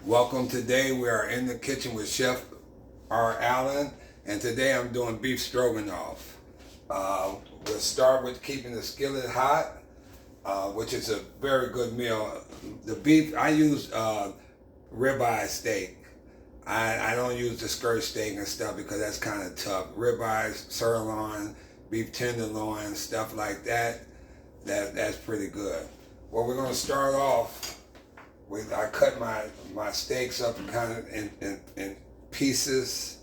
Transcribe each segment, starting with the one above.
Welcome. Today we are in the kitchen with Chef R. Allen, and today I'm doing beef stroganoff. We'll start with keeping the skillet hot, which is a very good meal. The beef, I use RibEye Steak. I don't use the skirt steak and stuff because that's kind of tough. RibEye, sirloin, beef tenderloin, stuff like that, that's pretty good. Well, we're going to start off with, I cut my steaks up kind of in pieces,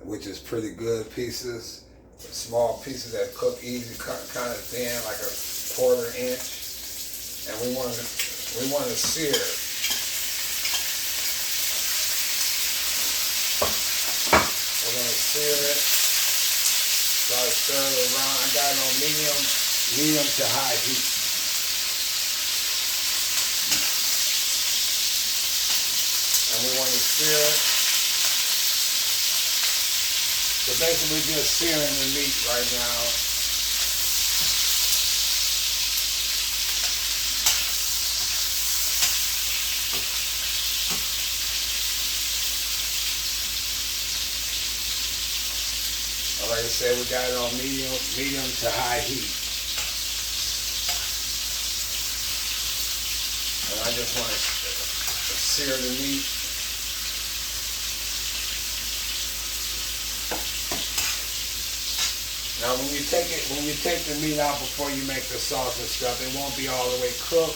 which is pretty good pieces. Small pieces that cook easy, kind of thin, like a 1/4 inch. And we want to sear. We're going to sear it. Start stirring it around. I got it on medium to high heat. And we want to sear it. So basically we're just searing the meat right now. Like I said, we got it on medium to high heat. And I just want to sear the meat. Now when you take the meat out before you make the sauce and stuff, it won't be all the way cooked,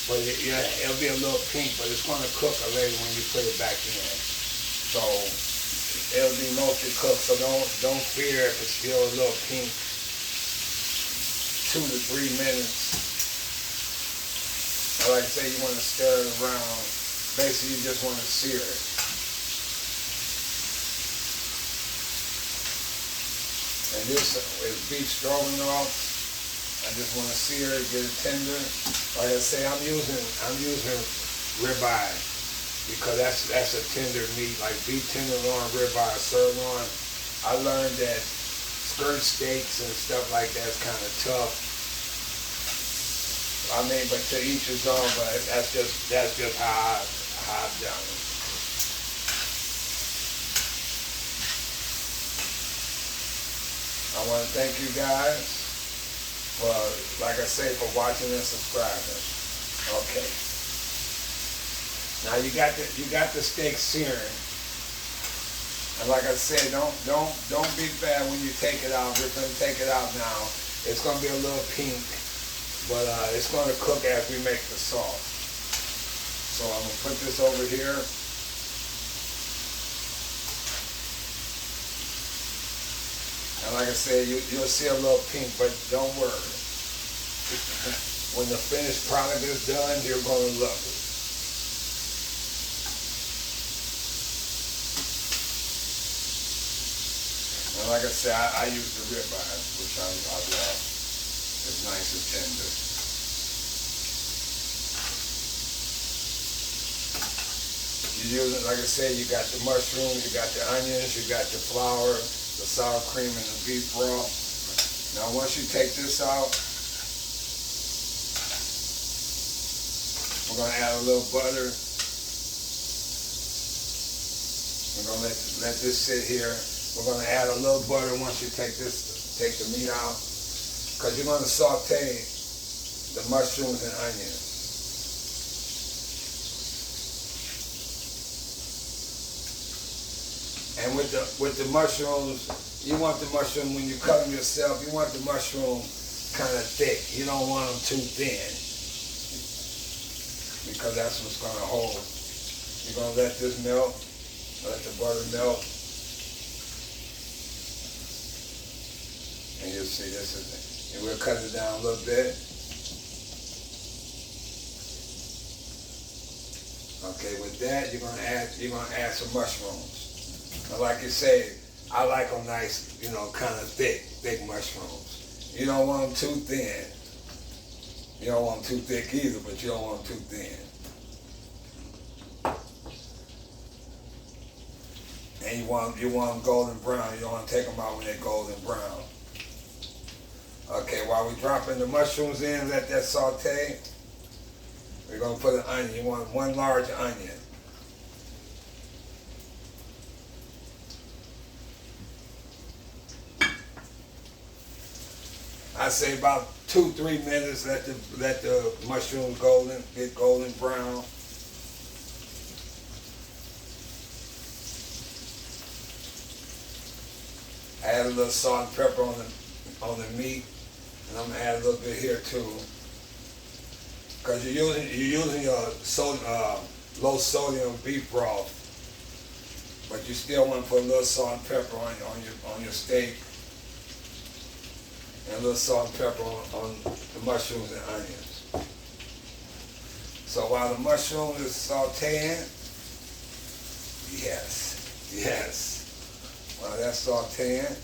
but it'll be a little pink, but it's going to cook a later when you put it back in. So it'll be mostly cooked, so don't fear if it's still a little pink. 2 to 3 minutes. Like I say, you want to stir it around. Basically, you just want to sear it. And this is beef stroganoff. I just want to sear it, get it tender. Like I say, I'm using ribeye because that's a tender meat, like beef tenderloin, ribeye, sirloin. I learned that skirt steaks and stuff like that's kind of tough. I mean, but to each his own. But that's just how I've done it. I want to thank you guys for, like I say, for watching and subscribing. Okay. Now you got the steak searing, and like I said, don't be bad when you take it out. We're gonna take it out now. It's gonna be a little pink, but it's gonna cook as we make the sauce. So I'm gonna put this over here. And like I said, you'll see a little pink, but don't worry. When the finished product is done, you're going to love it. And like I said, I use the ribeye, which I love. It's nice and tender. You use it, like I said, you got the mushrooms, you got the onions, you got the flour, the sour cream, and the beef broth. Now once you take this out, we're going to add a little butter. We're going to let this sit here. We're going to add a little butter once you take the meat out, because you're going to saute the mushrooms and onions. And with the mushrooms, you want the mushroom, when you cut them yourself, you want the mushroom kind of thick. You don't want them too thin, because that's what's going to hold. You're going to let this melt, let the butter melt. And you'll see this is it. And we'll cut it down a little bit. Okay, with that, you're going to add some mushrooms. Like you say, I like them nice, kind of thick mushrooms. You don't want them too thin. You don't want them too thick either, but you don't want them too thin. And you want them golden brown. You don't want to take them out when they're golden brown. Okay, while we're dropping the mushrooms in, let that saute. We're going to put an onion. You want one large onion. say about 2-3 minutes. Let the mushrooms get golden brown. Add a little salt and pepper on the meat, and I'm gonna add a little bit here too, because you're using your low sodium beef broth, but you still want to put a little salt and pepper on your steak, and a little salt and pepper on the mushrooms and onions. So while the mushroom is sauteing, yes. While that's sauteing,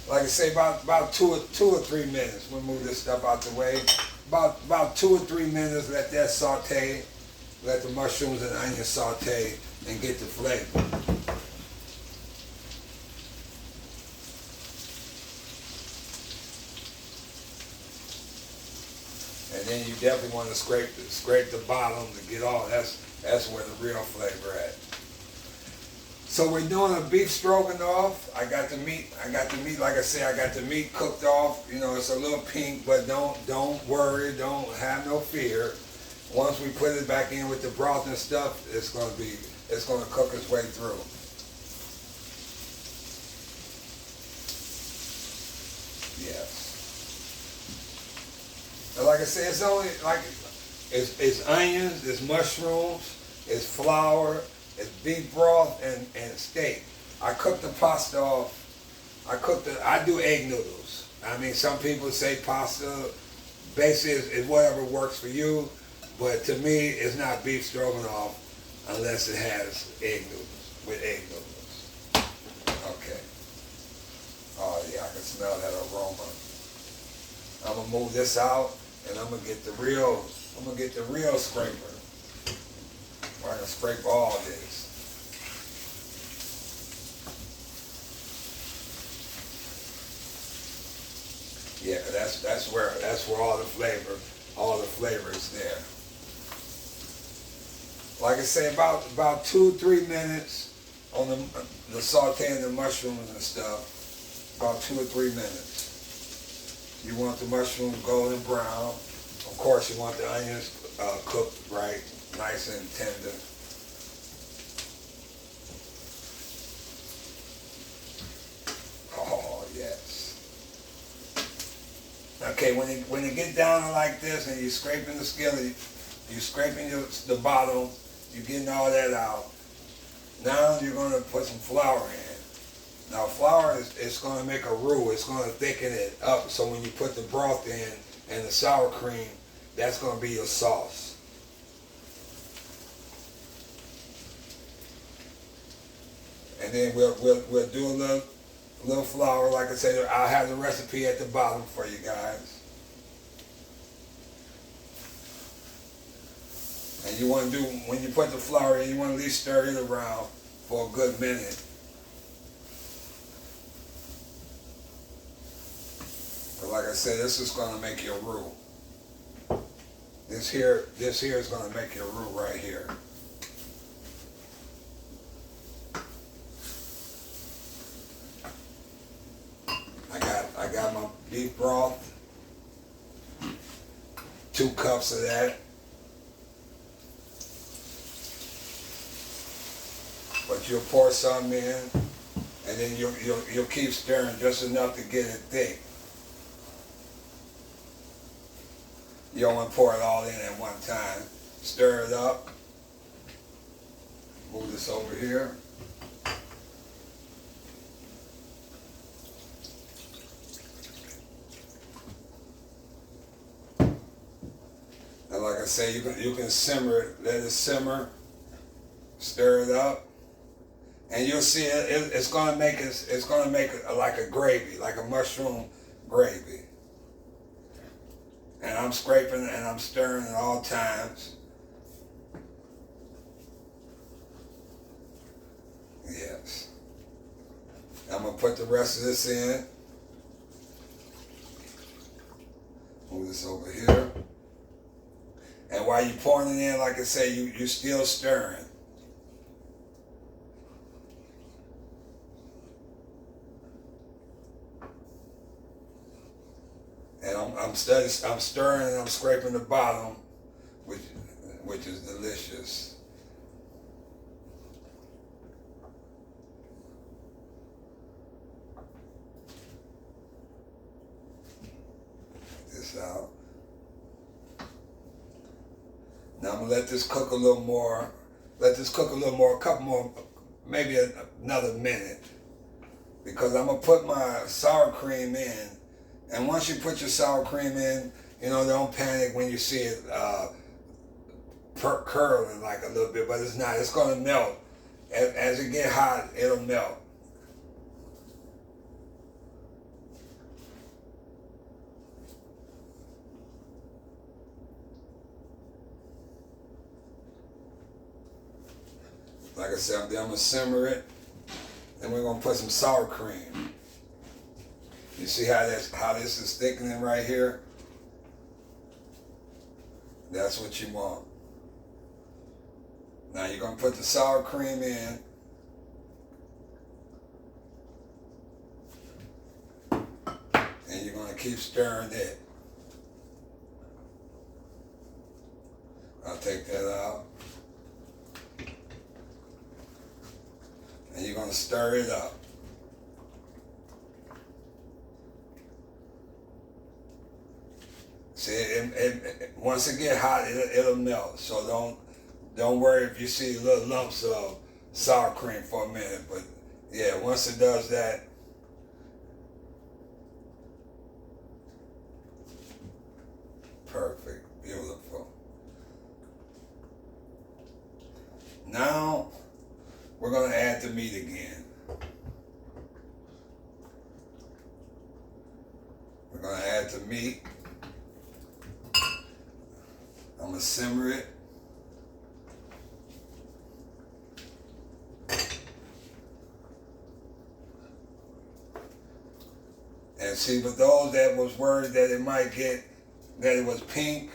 like I say, about two or 3 minutes. We'll move this stuff out the way. About 2 or 3 minutes. Let that saute. Let the mushrooms and onions saute and get the flavor. And then you definitely want to scrape the bottom to get all. That's where the real flavor at. So we're doing a beef stroganoff. I got the meat, like I said, I got the meat cooked off. You know, it's a little pink, but don't worry, don't have no fear. Once we put it back in with the broth and stuff, it's gonna cook its way through. Yes. And like I said, it's only like it's onions, it's mushrooms, it's flour, it's beef broth and steak. I cook the pasta off. I do egg noodles. I mean, some people say pasta. Basically, is whatever works for you. But to me, it's not beef stroganoff unless it has egg noodles, with egg noodles. Okay. Oh yeah, I can smell that aroma. I'm gonna move this out, and I'm gonna get the real scraper. I can scrape all this. Yeah, that's where all the flavor is there. Like I say, about 2-3 minutes on the sauteing the mushrooms and stuff. About 2 or 3 minutes. You want the mushrooms golden brown. Of course, you want the onions cooked right. Nice and tender. Oh yes. Okay, when it get down like this and you're scraping the skillet, you're scraping the bottom, you're getting all that out. Now you're gonna put some flour in. Now flour is gonna make a roux. It's gonna thicken it up. So when you put the broth in and the sour cream, that's gonna be your sauce. And then we'll do a little flour. Like I said, I'll have the recipe at the bottom for you guys. And you want to do, when you put the flour in, you want to at least stir it around for a good minute. But like I said, this is going to make your roux. This here is going to make your roux right here. I got my beef broth, 2 cups of that. But you'll pour some in, and then you'll keep stirring just enough to get it thick. You don't want to pour it all in at one time. Stir it up. Move this over here. And like I say, you can simmer it, let it simmer, stir it up, and you'll see it's gonna make it like a gravy, like a mushroom gravy. And I'm scraping and I'm stirring at all times. Yes. I'm gonna put the rest of this in. Move this over here. And while you're pouring it in, like I say, you're still stirring. I'm stirring and I'm scraping the bottom, which is delicious. This out. Now I'm gonna let this cook a little more. Let this cook a little more, a couple more, maybe another minute, because I'm gonna put my sour cream in. And once you put your sour cream in, you know, don't panic when you see it curling like a little bit, but it's not. It's gonna melt. As it get hot, it'll melt. Like I said, I'm gonna simmer it, and we're gonna put some sour cream. You see how this is thickening right here? That's what you want. Now you're gonna put the sour cream in. And you're gonna keep stirring it. I'll take that out. And you're gonna stir it up. See, once it get hot, it'll melt. So don't worry if you see little lumps of sour cream for a minute. But yeah, once it does that, perfect, beautiful. Now we're gonna add the meat again. We're gonna add the meat. I'm gonna simmer it. And see, for those that was worried that it might get, that it was pink,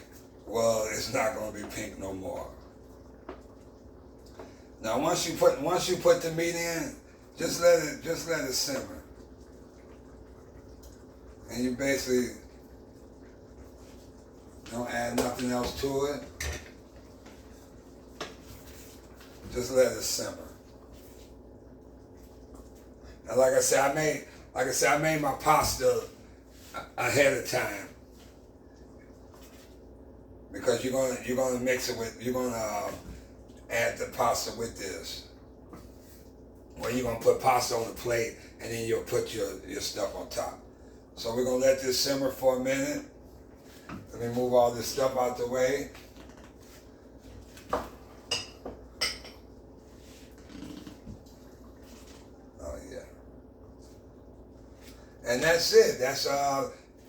well, it's not gonna be pink no more. Now, once you put the meat in, just let it simmer, and you basically don't add nothing else to it. Just let it simmer. And like I said, I made my pasta ahead of time, because you're gonna mix it with, you're gonna add the pasta with this. Well, you're gonna put pasta on the plate, and then you'll put your stuff on top. So we're gonna let this simmer for a minute. Let me move all this stuff out the way. Oh yeah. And that's it. That's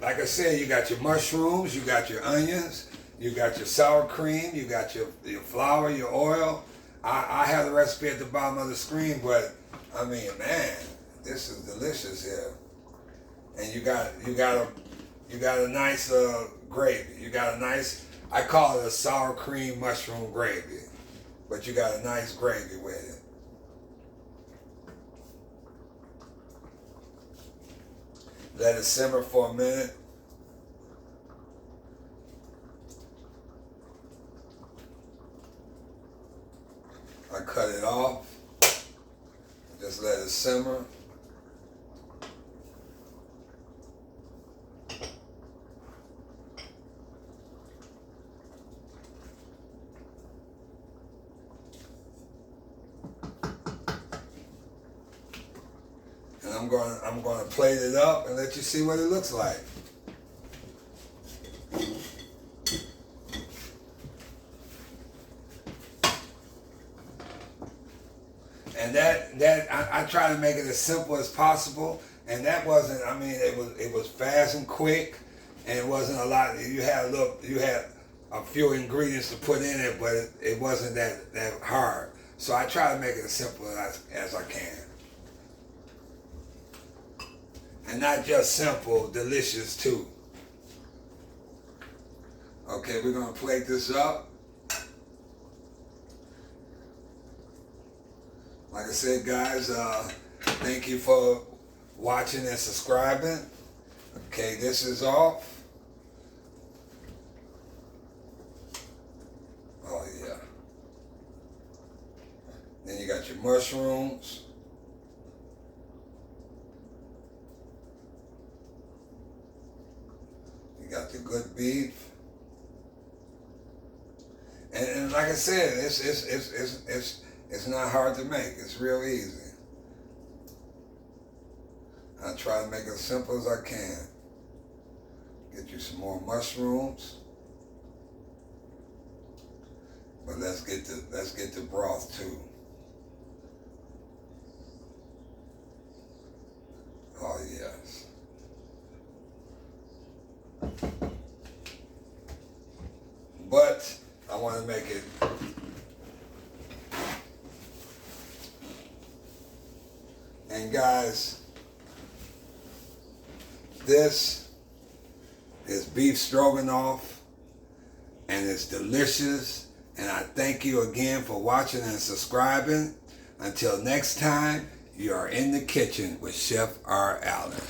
like I said, you got your mushrooms, you got your onions, you got your sour cream, you got your flour, your oil. I have the recipe at the bottom of the screen, but I mean, man, this is delicious here. And you got a nice gravy. You got a nice, I call it a sour cream mushroom gravy, but you got a nice gravy with it. Let it simmer for a minute. I cut it off. Just let it simmer. And I'm going to plate it up and let you see what it looks like. And I try to make it as simple as possible, and that wasn't. I mean, it was fast and quick, and it wasn't a lot. You had a few ingredients to put in it, but it wasn't that hard. So I try to make it as simple as I can, and not just simple, delicious too. Okay, we're gonna plate this up. Like I said, guys, thank you for watching and subscribing. Okay, this is off. mushrooms. You got the good beef. And like I said, it's not hard to make. It's real easy. I try to make it as simple as I can. Get you some more mushrooms. But let's get the broth too. Oh yes. But I want to make it and guys, this is beef stroganoff and it's delicious, and I thank you again for watching and subscribing. Until next time, you are in the kitchen with Chef R. Allen.